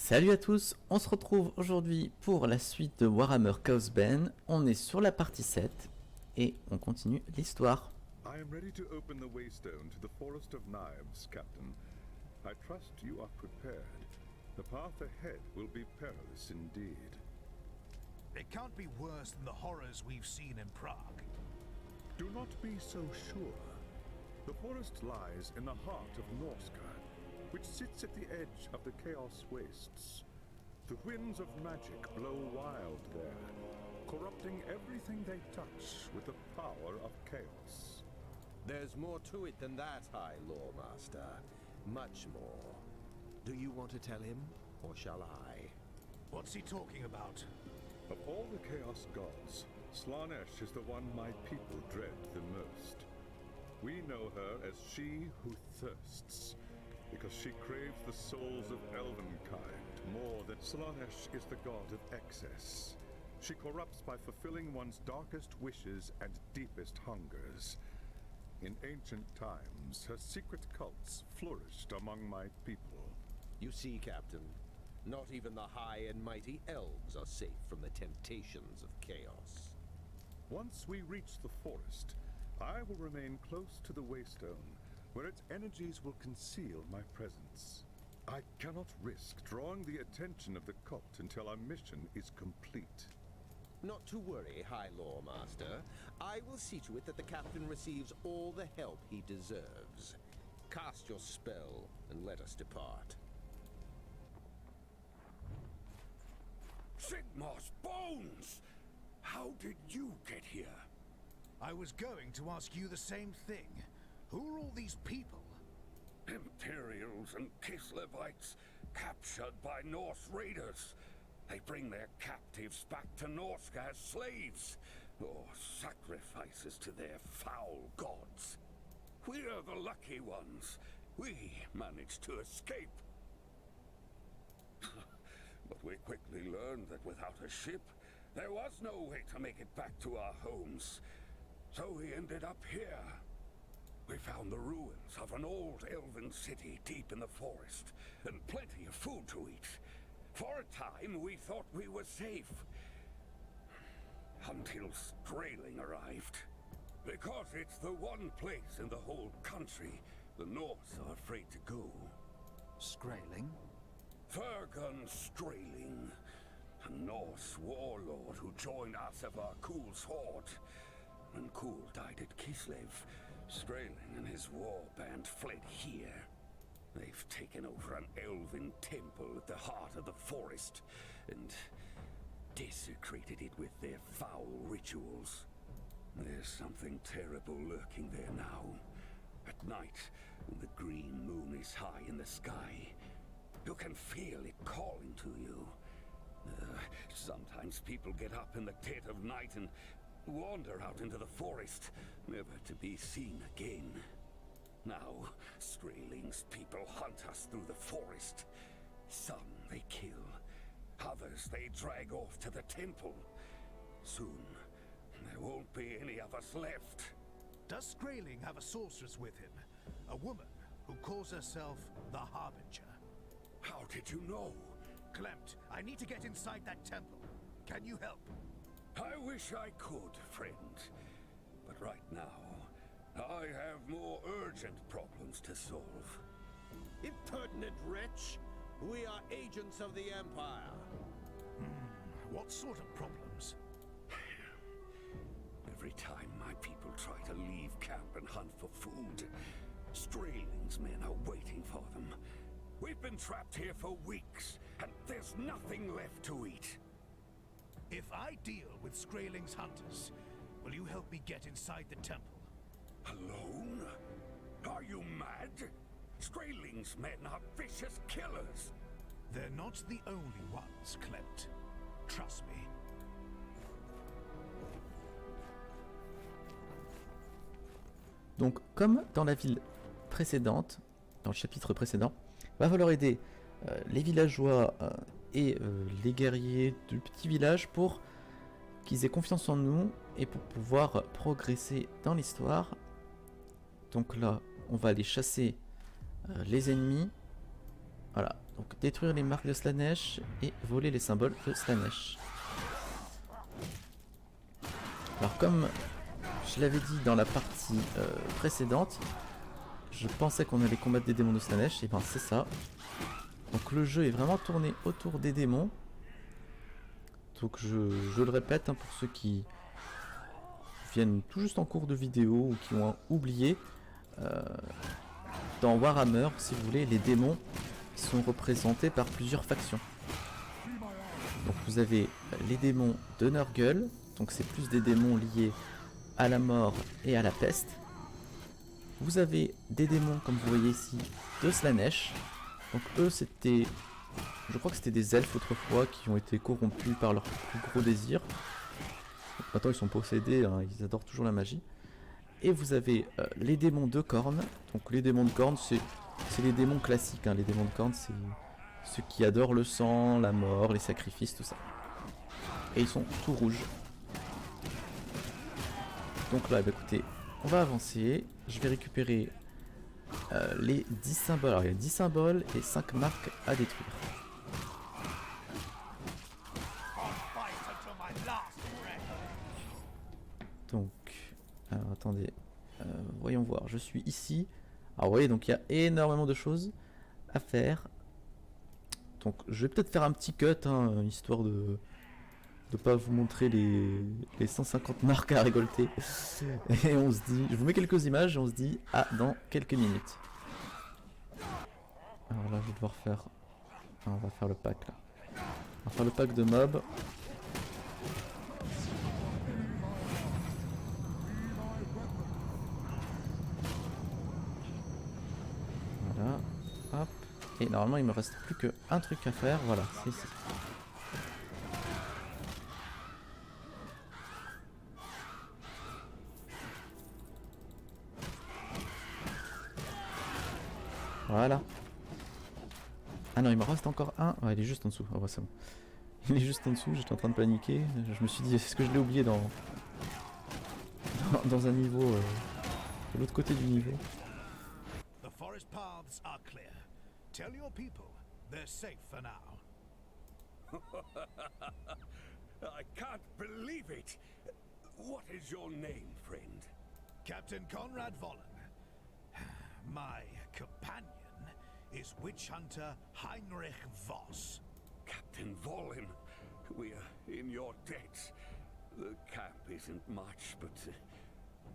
Salut à tous, on se retrouve aujourd'hui pour la suite de Warhammer Chaosbane. On est sur la partie 7 et on continue l'histoire. I am ready to open the waystone to the Forest of Knives, Captain. I trust you are prepared. The path ahead will be perilous indeed. It can't be worse than the horrors we've seen in Prague. Do not be so sure. The forest lies in the heart of Norska, which sits at the edge of the Chaos Wastes. The winds of magic blow wild there, corrupting everything they touch with the power of chaos. There's more to it than that, High Lawmaster. Much more. Do you want to tell him, or shall I? What's he talking about? Of all the Chaos gods, Slaanesh is the one my people dread the most. We know her as she who thirsts, because she craves the souls of elvenkind more than Slaanesh is the god of excess. She corrupts by fulfilling one's darkest wishes and deepest hungers. In ancient times, her secret cults flourished among my people. You see, Captain, not even the high and mighty elves are safe from the temptations of chaos. Once we reach the forest, I will remain close to the Waystone, where its energies will conceal my presence. I cannot risk drawing the attention of the cult until our mission is complete. Not to worry, High Lawmaster. I will see to it that the Captain receives all the help he deserves. Cast your spell and let us depart. Sigmar's bones! How did you get here? I was going to ask you the same thing. Who are all these people? Imperials and Kislevites captured by Norse raiders. They bring their captives back to Norska as slaves, or sacrifices to their foul gods. We're the lucky ones. We managed to escape. But we quickly learned that without a ship, there was no way to make it back to our homes. So we ended up here. We found the ruins of an old elven city deep in the forest, and plenty of food to eat. For a time, we thought we were safe. Until Skraeling arrived. Because it's the one place in the whole country the Norse are afraid to go. Skraeling? Fergun Skraeling, a Norse warlord who joined Asavar Kul's horde. When Kul died at Kislev, Skraeling and his war band fled here. They've taken over an elven temple at the heart of the forest, and desecrated it with their foul rituals. There's something terrible lurking there now. At night, when the green moon is high in the sky, you can feel it calling to you. Sometimes people get up in the dead of night and wander out into the forest, never to be seen again. Now, Skraeling's people hunt us through the forest. Some they kill, others they drag off to the temple. Soon, there won't be any of us left. Does Skraeling have a sorceress with him? A woman who calls herself the Harbinger? How did you know? Klemt, I need to get inside that temple. Can you help? I wish I could, friend. But right now, I have more urgent problems to solve. Impertinent wretch! We are agents of the Empire. What sort of problems? Every time my people try to leave camp and hunt for food, Skraeling's men are waiting for them. We've been trapped here for weeks, and there's nothing left to eat. If I deal with Skraeling's hunters, will you help me get inside the temple? Alone? Are you mad? Skraeling's men are vicious killers. They're not the only ones, Klemt. Trust me. Donc comme dans la ville précédente, dans le chapitre précédent, va falloir aider les villageois et les guerriers du petit village pour qu'ils aient confiance en nous et pour pouvoir progresser dans l'histoire. Donc là, on va aller chasser les ennemis. Voilà, Donc détruire les marques de Slaanesh et voler les symboles de Slaanesh. Alors comme je l'avais dit dans la partie précédente, je pensais qu'on allait combattre des démons de Slaanesh, et ben c'est ça. Donc le jeu est vraiment tourné autour des démons. Donc je le répète, hein, pour ceux qui viennent tout juste en cours de vidéo ou qui ont oublié, dans Warhammer, si vous voulez, les démons sont représentés par plusieurs factions. Donc vous avez les démons de Nurgle, donc c'est plus des démons liés à la mort et à la peste. Vous avez des démons, comme vous voyez ici, de Slaanesh. Donc eux c'était, je crois que c'était des elfes autrefois qui ont été corrompus par leur plus gros désir. Donc maintenant ils sont possédés, hein, ils adorent toujours la magie. Et vous avez les démons de Khorne. Donc les démons de Khorne c'est les démons classiques, hein. Les démons de Khorne c'est ceux qui adorent le sang, la mort, les sacrifices, tout ça. Et ils sont tout rouges. Donc là, bah, écoutez, on va avancer. Je vais récupérer les 10 symboles. Alors il y a 10 symboles et 5 marques à détruire. Donc, alors attendez, voyons voir, je suis ici. Alors vous voyez, donc il y a énormément de choses à faire. Donc je vais peut-être faire un petit cut, hein, histoire de pas vous montrer les 150 marques à récolter. Et on se dit, je vous mets quelques images et on se dit à dans quelques minutes. Alors là je vais devoir faire, ah, on va faire le pack là. On va faire le pack de mobs. Voilà, hop. Et normalement il me reste plus qu'un truc à faire, voilà, c'est ici. Voilà. Ah non, il me reste encore un. Ouais, il est juste en dessous. Ah ouais, c'est bon. Il est juste en dessous, j'étais en train de paniquer. Je me suis dit, est-ce que je l'ai oublié dans un niveau, de l'autre côté du niveau. The forest paths are clear. Tell your people they're safe for now. I can't believe it. What is your name, friend? Captain Conrad Vollen. My companion is witch hunter Heinrich Voss. Captain Volin, we are in your debt. The camp isn't much, but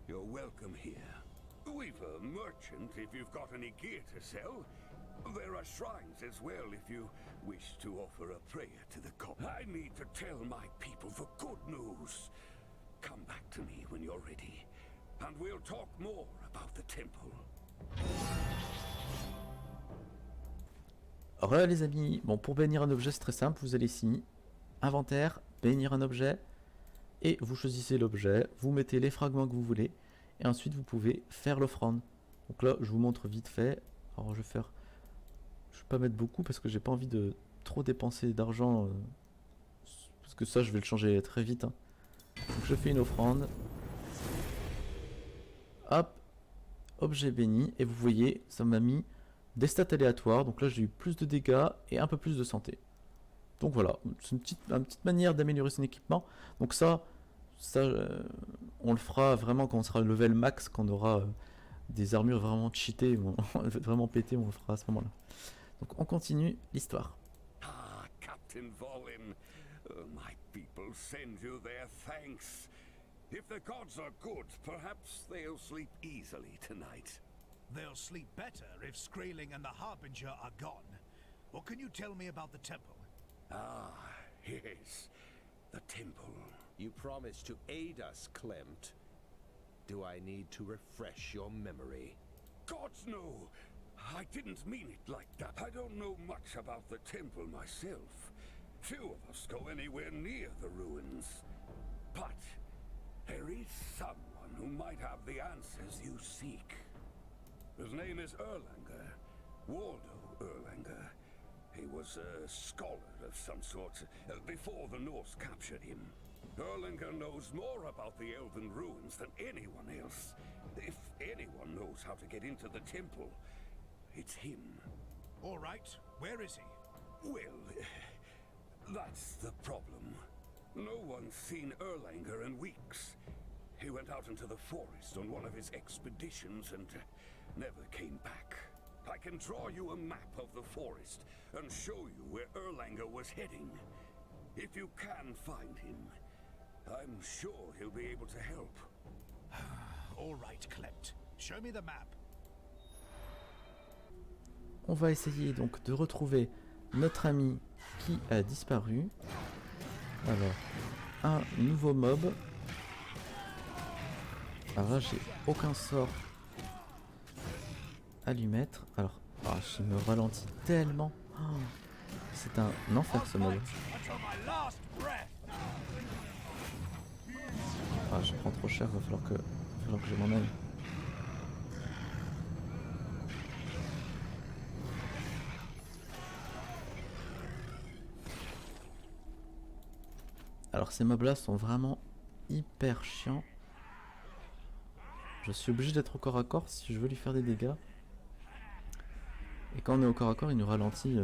you're welcome here. We've a merchant if you've got any gear to sell. There are shrines as well if you wish to offer a prayer to the god. I need to tell my people the good news. Come back to me when you're ready, and we'll talk more about the temple. Re les amis, bon, pour bénir un objet c'est très simple, vous allez ici, inventaire, bénir un objet, et vous choisissez l'objet, vous mettez les fragments que vous voulez, et ensuite vous pouvez faire l'offrande. Donc là je vous montre vite fait. Alors je vais pas mettre beaucoup parce que j'ai pas envie de trop dépenser d'argent, parce que ça je vais le changer très vite, hein. Donc je fais une offrande, hop, objet béni, et vous voyez ça m'a mis des stats aléatoires. Donc là j'ai eu plus de dégâts et un peu plus de santé. Donc voilà, c'est une petite manière d'améliorer son équipement. Donc ça on le fera vraiment quand on sera level max, quand on aura des armures vraiment cheatées, vraiment pétées, on le fera à ce moment là. Donc on continue l'histoire. Ah, Captain Volin, my people send you their thanks. If the gods are good, perhaps they'll sleep easily tonight. They'll sleep better if Skraeling and the Harbinger are gone. What can you tell me about the temple? Ah, yes, the temple. You promised to aid us, Clemt. Do I need to refresh your memory? Gods no! I didn't mean it like that. I don't know much about the temple myself. Few of us go anywhere near the ruins. But there is someone who might have the answers you seek. His name is Erlanger, Waldo Erlanger. He was a scholar of some sort before the Norse captured him. Erlanger knows more about the Elven ruins than anyone else. If anyone knows how to get into the temple, it's him. All right, where is he? Well, that's the problem. No one's seen Erlanger in weeks. He went out into the forest on one of his expeditions and never came back. I can draw you a map of the forest and show you where Erlanger was heading. If you can find him, I'm sure he'll be able to help. All right, Klept. Show me the map. On va essayer donc de retrouver notre ami qui a disparu. Alors, un nouveau mob. Alors là, j'ai aucun sort à lui mettre. Alors, il me ralentit tellement. Oh, c'est un enfer ce mob. Ah, je prends trop cher, va falloir que je m'en aille. Alors ces mobs là sont vraiment hyper chiants. Je suis obligé d'être au corps à corps si je veux lui faire des dégâts. Et quand on est au corps à corps, il nous ralentit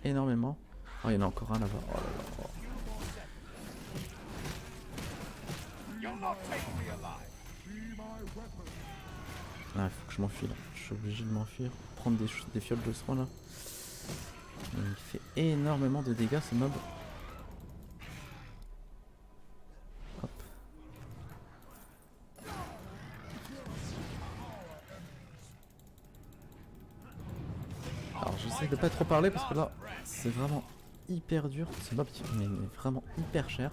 énormément. Oh, il y en a encore un là-bas. Oh là là. Ah, il faut que je m'enfuis là. Je suis obligé de m'enfuir. Prendre des fioles de soin là. Il fait énormément de dégâts ce mob. Hop. Alors j'essaie de pas trop parler parce que là c'est vraiment hyper dur. Ce mob mais vraiment hyper cher.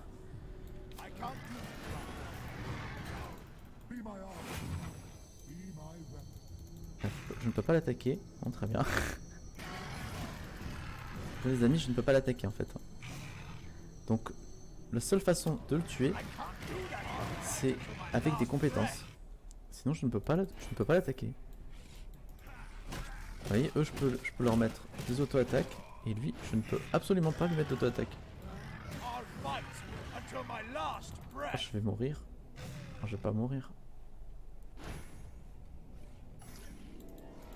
Je ne peux pas l'attaquer. Bon, très bien. Les amis, je ne peux pas l'attaquer en fait. Donc, la seule façon de le tuer, c'est avec des compétences. Sinon, je ne peux pas l'attaquer. Vous voyez, eux, je peux leur mettre des auto-attaques. Et lui, je ne peux absolument pas lui mettre d'auto-attaque. Oh, je vais mourir. Non, je vais pas mourir.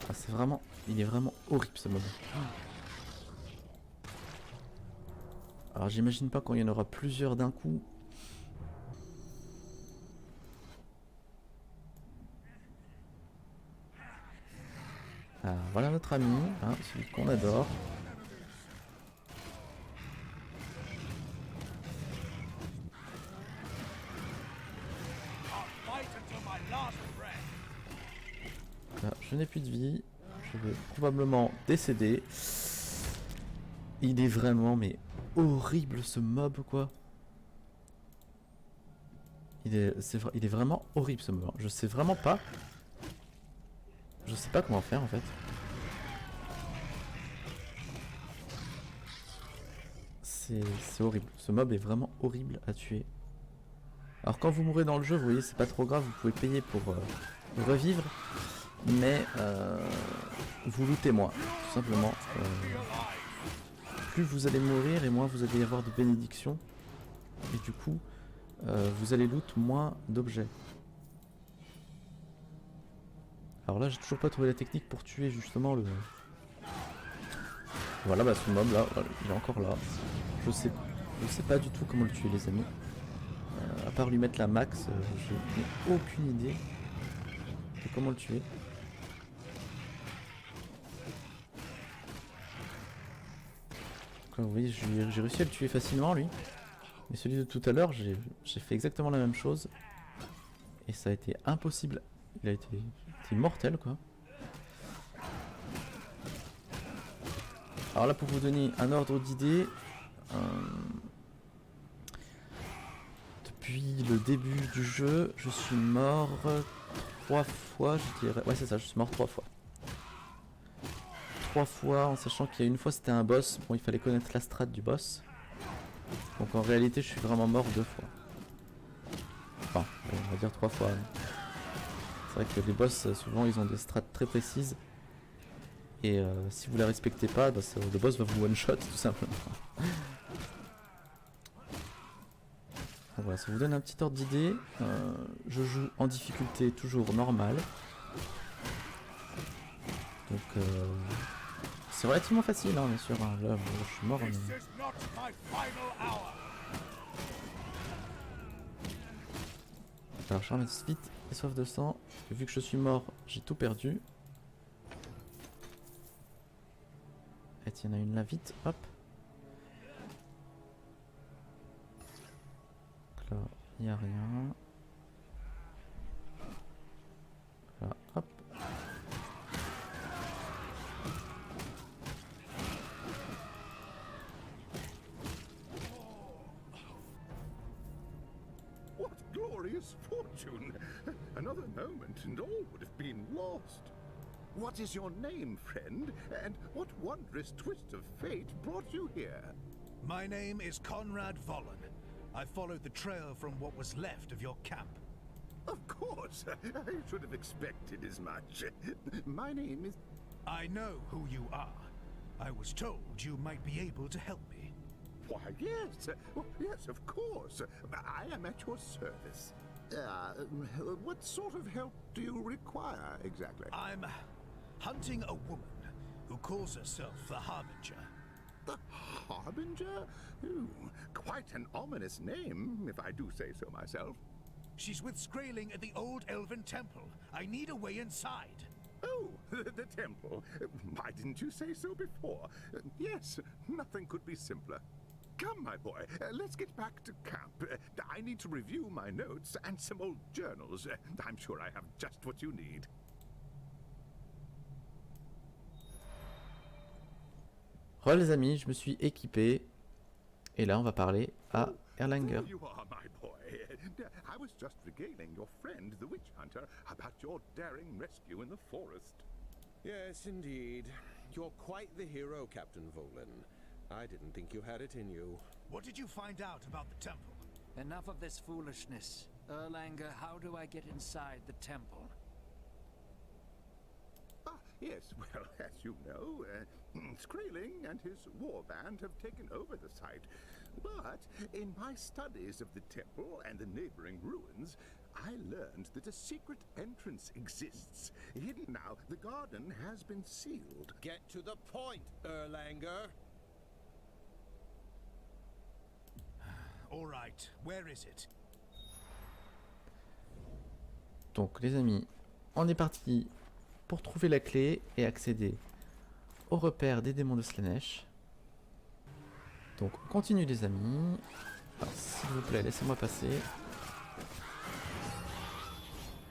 Ah, c'est vraiment... Il est vraiment horrible ce mode. Alors j'imagine pas quand il y en aura plusieurs d'un coup. Ah, voilà notre ami, hein, celui qu'on adore. Là, je n'ai plus de vie. Je vais probablement décéder. Il est vraiment mais horrible ce mob quoi. Il est vraiment horrible ce mob. Je sais vraiment pas. Je sais pas comment faire en fait. C'est horrible. Ce mob est vraiment horrible à tuer. Alors quand vous mourrez dans le jeu, vous voyez, c'est pas trop grave. Vous pouvez payer pour revivre. Mais vous lootez moins, tout simplement. Plus vous allez mourir et moins vous allez avoir de bénédictions. Et du coup, vous allez loot moins d'objets. Alors là, j'ai toujours pas trouvé la technique pour tuer justement le... Voilà, bah ce mob là, voilà, il est encore là. Je sais pas du tout comment le tuer les amis. À part lui mettre la max, je n'ai aucune idée de comment le tuer. Vous voyez, j'ai réussi à le tuer facilement lui. Mais celui de tout à l'heure, j'ai fait exactement la même chose. Et ça a été impossible. Il a été mortel quoi. Alors là, pour vous donner un ordre d'idée, depuis le début du jeu, je suis mort 3 fois, je dirais. Ouais, c'est ça, je suis mort 3 fois. 3 fois en sachant qu'il y a une fois c'était un boss, bon il fallait connaître la strat du boss. Donc en réalité je suis vraiment mort 2 fois. Enfin, on va dire 3 fois. C'est vrai que les boss souvent ils ont des strats très précises. Et si vous la respectez pas, bah, le boss va vous one shot tout simplement. Donc voilà, ça vous donne un petit ordre d'idée. Je joue en difficulté toujours normale. Donc C'est relativement facile, hein, bien sûr. Hein. Là, bon, je suis mort. Mais... This is not my final hour. Alors, je ramasse vite les soifs de sang. Parce que vu que je suis mort, j'ai tout perdu. Et il y en a une là, vite. Hop. Donc là, il n'y a rien. Là, hop. What glorious fortune! Another moment and all would have been lost. What is your name, friend? And what wondrous twist of fate brought you here? My name is Conrad Vollen. I followed the trail from what was left of your camp. Of course, I should have expected as much. My name is... I know who you are. I was told you might be able to help me. Why, yes. Yes, of course. I am at your service. What sort of help do you require, exactly? I'm hunting a woman who calls herself the Harbinger. The Harbinger? Ooh, quite an ominous name, if I do say so myself. She's with Skraeling at the old Elven Temple. I need a way inside. Oh, the temple. Why didn't you say so before? Yes, nothing could be simpler. Come, my boy, let's get back to camp. I need to review my notes and some old journals. I'm sure I have just what you need. Re les amis, je me suis équipé. Et là, on va parler à Erlanger. There you are, my boy. I was just regaling your friend, the witch hunter, about your daring rescue in the forest. Yes, indeed. You're quite the hero, Captain Volin. I didn't think you had it in you. What did you find out about the temple? Enough of this foolishness. Erlanger, how do I get inside the temple? Ah, yes, well, as you know, Skraeling and his war band have taken over the site. But in my studies of the temple and the neighboring ruins, I learned that a secret entrance exists. Hidden now, the garden has been sealed. Get to the point, Erlanger. All right, where is it? Donc les amis, on est parti pour trouver la clé et accéder au repère des démons de Slaanesh. Donc on continue les amis. Alors s'il vous plaît, laissez-moi passer.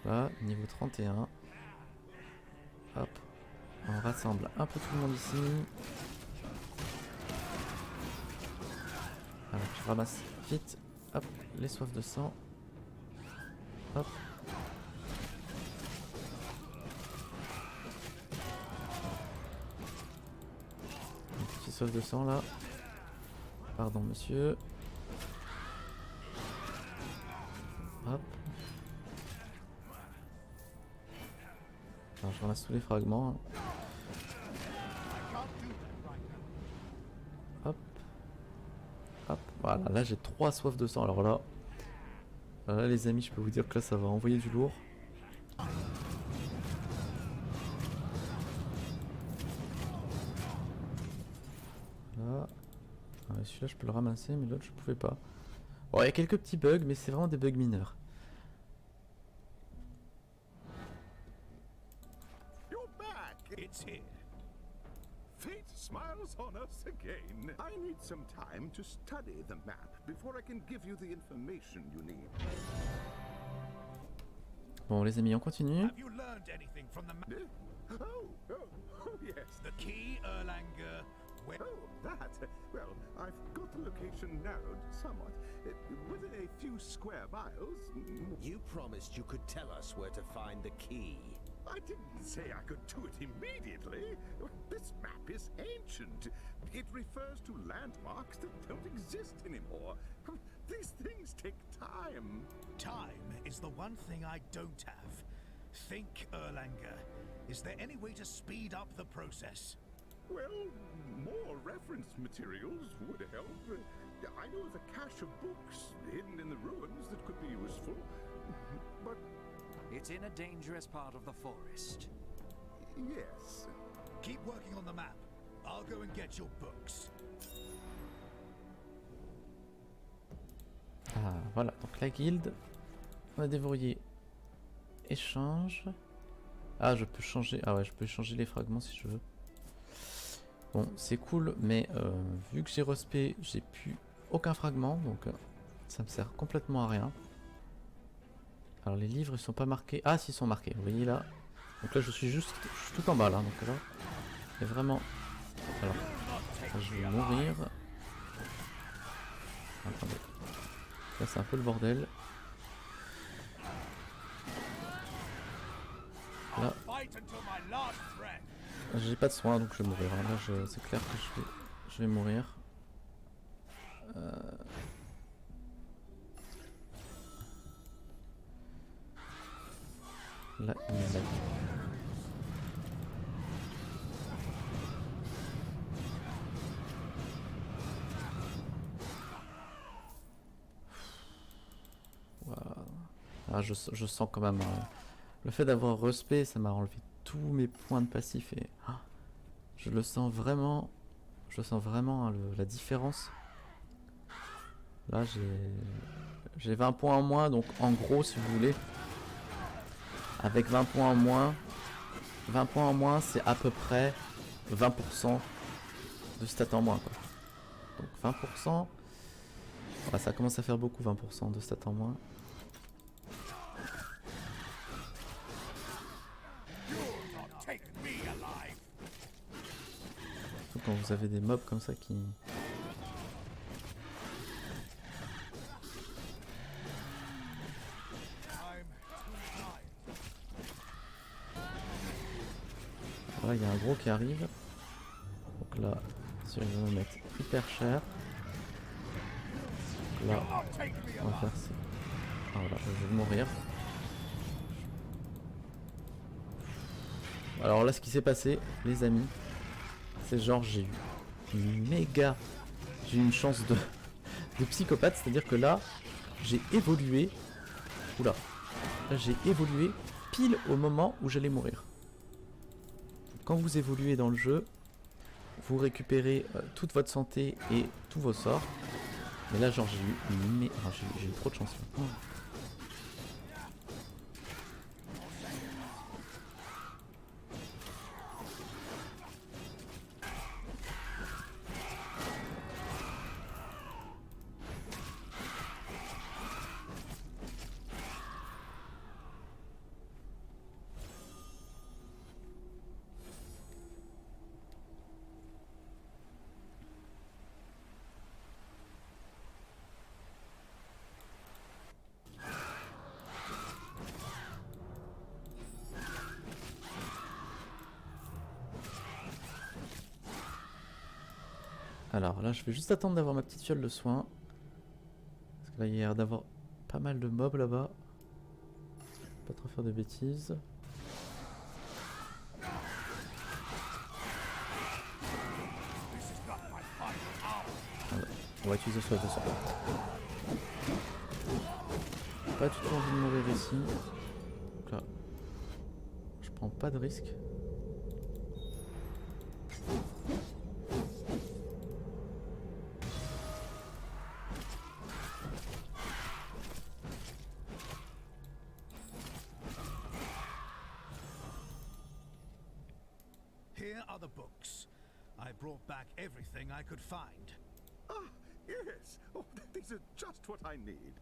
Là, niveau 31. Hop. On rassemble un peu tout le monde ici. Alors je ramasse vite. Hop, les soifs de sang. Hop. Un petit soif de sang là. Pardon monsieur. Hop. Alors je ramasse tous les fragments. Hop. Hop. Voilà, là j'ai 3 soifs de sang. Alors là, les amis, je peux vous dire que là ça va envoyer du lourd. Là. Celui-là je peux le ramasser, mais l'autre je pouvais pas. Bon, il y a quelques petits bugs, mais c'est vraiment des bugs mineurs. You're back! It's here. Fate smiles on us again. I need some time to study the map before I can give you the information you need. Bon les amis, on continue. Have you learned anything from the map? Oh, yes. The key, Erlanger. Where? Oh, that. Well, I've got the location narrowed somewhat. Within a few square miles. You promised you could tell us where to find the key. I didn't say I could do it immediately. This map is ancient. It refers to landmarks that don't exist anymore. These things take time. Time is the one thing I don't have. Think, Erlanger. Is there any way to speed up the process? Well, more reference materials would help. I know of a cache of books hidden in the ruins that could be useful. But It's in a dangerous part of the forest. yes. Keep working on the map. I'll go and get your books. Ah, voilà, donc la guilde. On a déverrouillé. Échange. Ah, je peux changer. Ah ouais, je peux changer les fragments si je veux. Bon, c'est cool, mais vu que j'ai respect, j'ai plus aucun fragment, donc ça me sert complètement à rien. Alors les livres, ils sont pas marqués. Ah, si, ils sont marqués. Vous voyez là. Donc là, je suis tout en bas là. Donc là, c'est vraiment. Alors, je vais mourir. Attendez. Là, c'est un peu le bordel. Là, j'ai pas de soins, donc je vais mourir. Là, c'est clair que je vais mourir. Là, il est là. Voilà. Ah, je sens quand même le fait d'avoir respect, ça m'a enlevé tous mes points de passif et je le sens vraiment. Je sens vraiment hein, la différence. Là, j'ai 20 points en moins, donc en gros, si vous voulez, avec 20 points en moins, c'est à peu près 20% de stats en moins, quoi. Donc 20%, voilà, ça commence à faire beaucoup, 20% de stats en moins. Surtout quand vous avez des mobs comme ça qui... Là, il y a un gros qui arrive. Donc là, si on va me mettre hyper cher. Donc là, on va faire ça. Ah voilà, je vais mourir. Alors là, ce qui s'est passé, les amis, c'est genre j'ai eu j'ai eu une chance de psychopathe, c'est-à-dire que là, j'ai évolué. Oula, là j'ai évolué pile au moment où j'allais mourir. Quand vous évoluez dans le jeu, vous récupérez toute votre santé et tous vos sorts. Mais là, genre, j'ai eu trop de chance. Oh. Alors là, je vais juste attendre d'avoir ma petite fiole de soins. Parce que là, il y a l'air d'avoir pas mal de mobs là-bas. Pas trop faire de bêtises. Voilà. On va utiliser ce de toute pas du tout envie de mourir ici. Donc là, je prends pas de risque. Here are the books. I brought back everything I could find. Ah, yes. Oh, these are just what I need.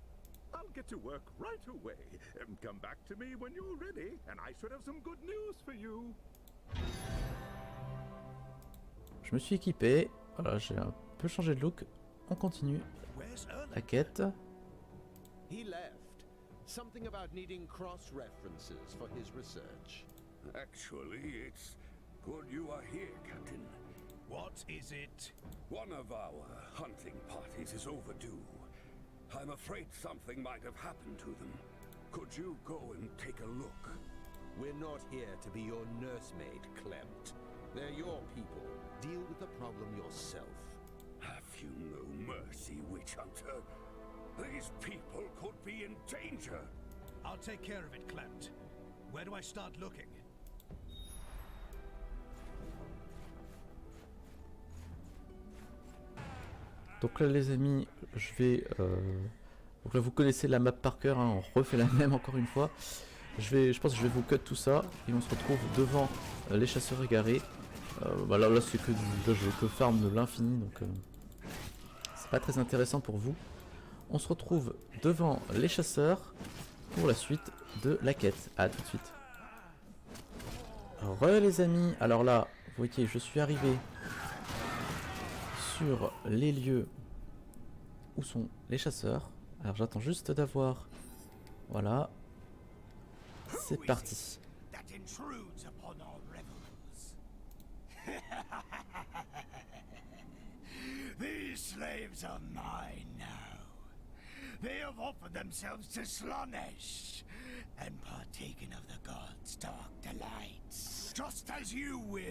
I'll get to work right away. Come back to me when you're ready, and I should have some good news for you. Je me suis équipé. Voilà, j'ai un peu changé de look. On continue la quête. He left. Something about needing cross-references for his research. Actually, it's good you are here, Captain. What is it? One of our hunting parties is overdue. I'm afraid something might have happened to them. Could you go and take a look? We're not here to be your nursemaid, Clemt. They're your people. Deal with the problem yourself. Have you no mercy, witch hunter? These people could be in danger. I'll take care of it, Clemt. Where do I start looking? Donc là les amis, je vais... Donc là vous connaissez la map par cœur, hein, on refait la même encore une fois. Je pense que je vais vous cut tout ça et on se retrouve devant les chasseurs égarés. Bah là c'est que là, je peux farm de l'infini, donc c'est pas très intéressant pour vous. On se retrouve devant les chasseurs pour la suite de la quête. A tout de suite. Les amis, alors là, vous voyez, je suis arrivé sur les lieux où sont les chasseurs. Alors j'attends juste d'avoir... Voilà. C'est parti. That intrudes upon our revels. These slaves are mine now. They have offered themselves to Slanesh and partaken of the god's dark delights. Just as you will.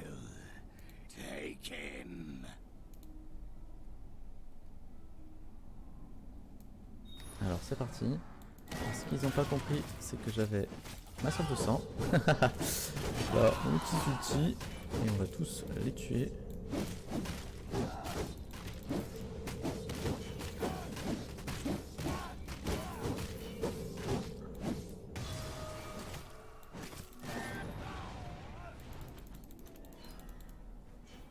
Take him. Alors c'est parti. Ce qu'ils n'ont pas compris, c'est que j'avais ma soif de sang. Là, mon petit ulti. Et on va tous les tuer.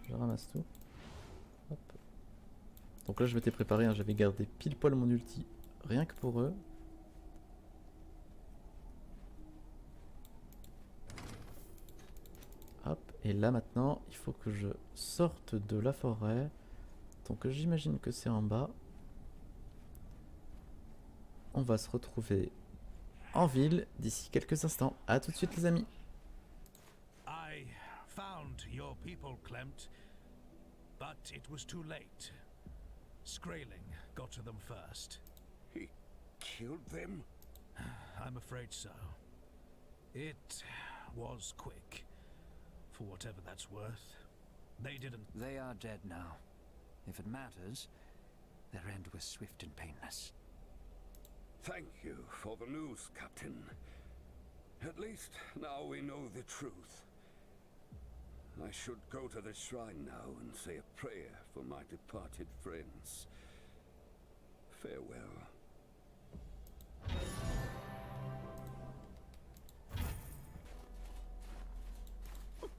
Je ramasse tout. Hop. Donc là je m'étais préparé, hein, j'avais gardé pile poil mon ulti rien que pour eux. Hop, et là maintenant il faut que je sorte de la forêt. Donc j'imagine que c'est en bas. On va se retrouver en ville d'ici quelques instants. A tout de suite les amis. I found your people, Clemt, but it was too late. Skraeling got to them first. He killed them? I'm afraid so. It was quick, for whatever that's worth. They didn't. They are dead now. If it matters, their end was swift and painless. Thank you for the news, Captain. At least now we know the truth. I should go to the shrine now and say a prayer for my departed friends. Farewell.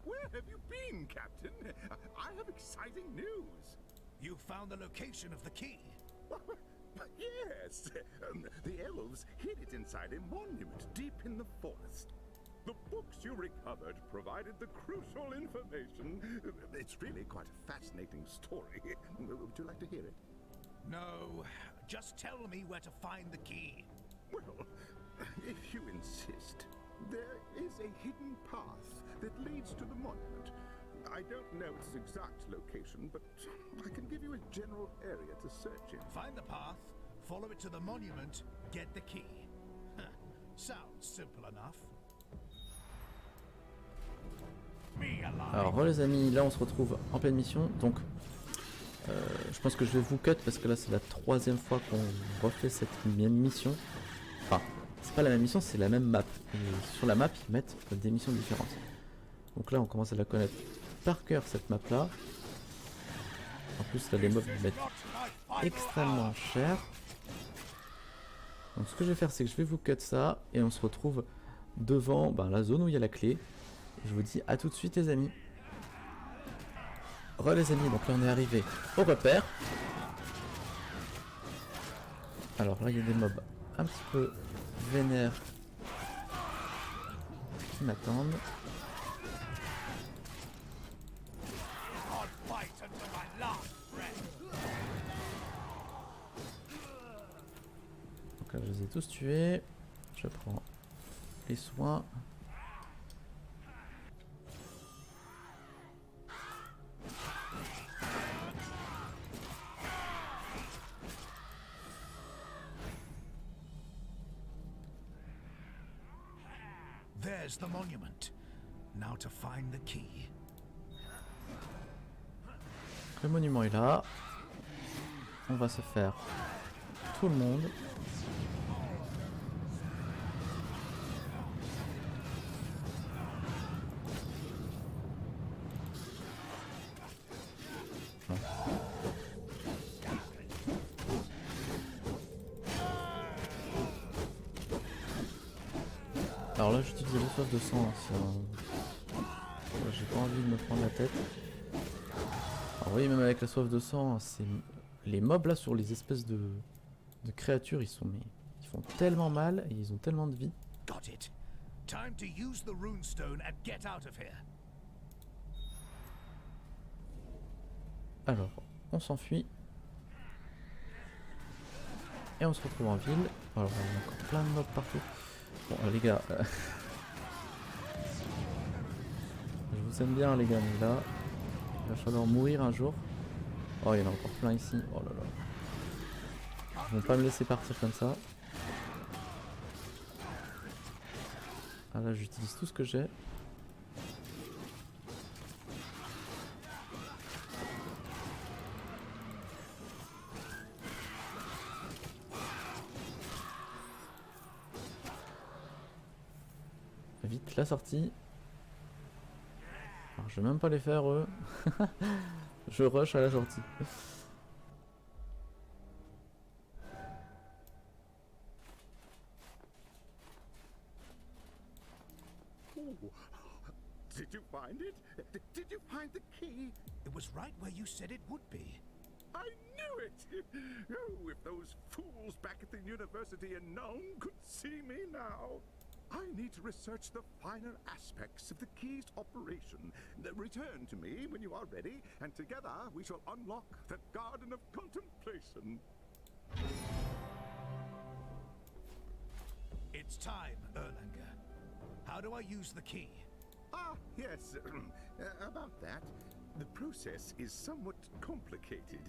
Where have you been, Captain? I have exciting news. You found the location of the key. Yes, the elves hid it inside a monument deep in the forest. The books you recovered provided the crucial information. It's really quite a fascinating story. Would you like to hear it? No, just tell me where to find the key. Well, if you insist, there is a hidden path that leads to the monument. I don't know its exact location, but I can give you a general area to search in. Find the path, follow it to the monument, get the key. Sounds simple enough. Me alive. Alors les amis, là on se retrouve en pleine mission. Donc je pense que je vais vous cut parce que là c'est la troisième fois qu'on refait cette même mission. Enfin, c'est pas la même mission, c'est la même map. Et sur la map ils mettent des missions différentes. Donc là on commence à la connaître par cœur cette map là. En plus là les mobs mettent extrêmement cher. Donc ce que je vais faire c'est que je vais vous cut ça et on se retrouve devant la zone où il y a la clé. Je vous dis à tout de suite les amis. Les amis, donc là on est arrivé au repère. Alors là il y a des mobs un petit peu vénères qui m'attendent. Donc là je les ai tous tués. Je prends les soins. There's the monument. Now to find the key. Le monument est là. On va se faire tout le monde. Alors là j'utilise la soif de sang, j'ai pas envie de me prendre la tête. Alors vous voyez, même avec la soif de sang, c'est les mobs là sur les espèces de créatures, ils font tellement mal et ils ont tellement de vie. Got it. Time to use the runestone and get out of here. Alors, on s'enfuit. Et on se retrouve en ville. Alors, il y a encore plein de mobs partout. Bon, les gars. Je vous aime bien, les gars, mais là, il va falloir mourir un jour. Oh, il y en a encore plein ici. Oh là là. Ils vont pas me laisser partir comme ça. Ah là, j'utilise tout ce que j'ai. Vite la sortie. Alors, je vais même pas les faire eux. Je rush à la sortie. Oh, did you find it? Did you find the key? It was right where you said it would be. I knew it! Oh, if those fools back at the university in Nome could see me now! I need to research the finer aspects of the key's operation. Return to me when you are ready, and together we shall unlock the Garden of Contemplation. It's time, Erlanger. How do I use the key? Ah, yes, about that. The process is somewhat complicated.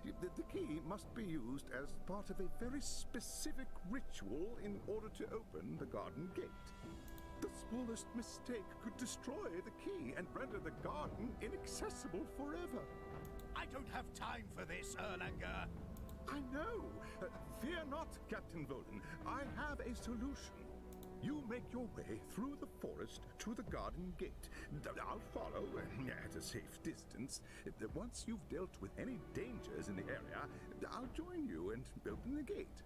The key must be used as part of a very specific ritual in order to open the garden gate. The smallest mistake could destroy the key and render the garden inaccessible forever. I don't have time for this, Erlanger. I know. Fear not, Captain Voden. I have a solution. You make your way through the forest to the garden gate. I'll follow at a safe distance. Once you've dealt with any dangers in the area, I'll join you and open the gate.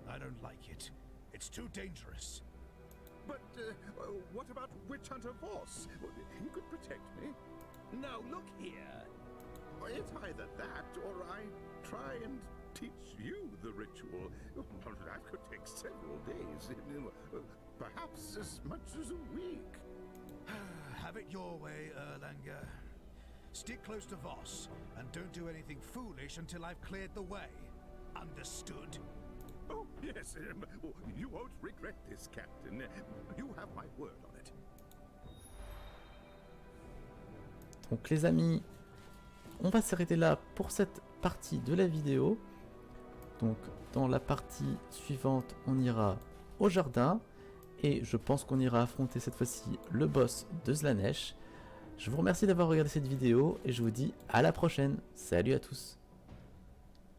I don't like it. It's too dangerous. But what about Witch Hunter Voss? He could protect me. Now look here. It's either that or I try and teach you the ritual. That could take several days, perhaps as much as a week. Have it your way, Erlanger. Stick close to Voss, and don't do anything foolish until I've cleared the way. Understood? Oh, yes, you won't regret this, Captain. You have my word on it. Donc les amis, on va s'arrêter là pour cette partie de la vidéo. Donc dans la partie suivante, on ira au jardin et je pense qu'on ira affronter cette fois-ci le boss de Slaanesh. Je vous remercie d'avoir regardé cette vidéo et je vous dis à la prochaine. Salut à tous.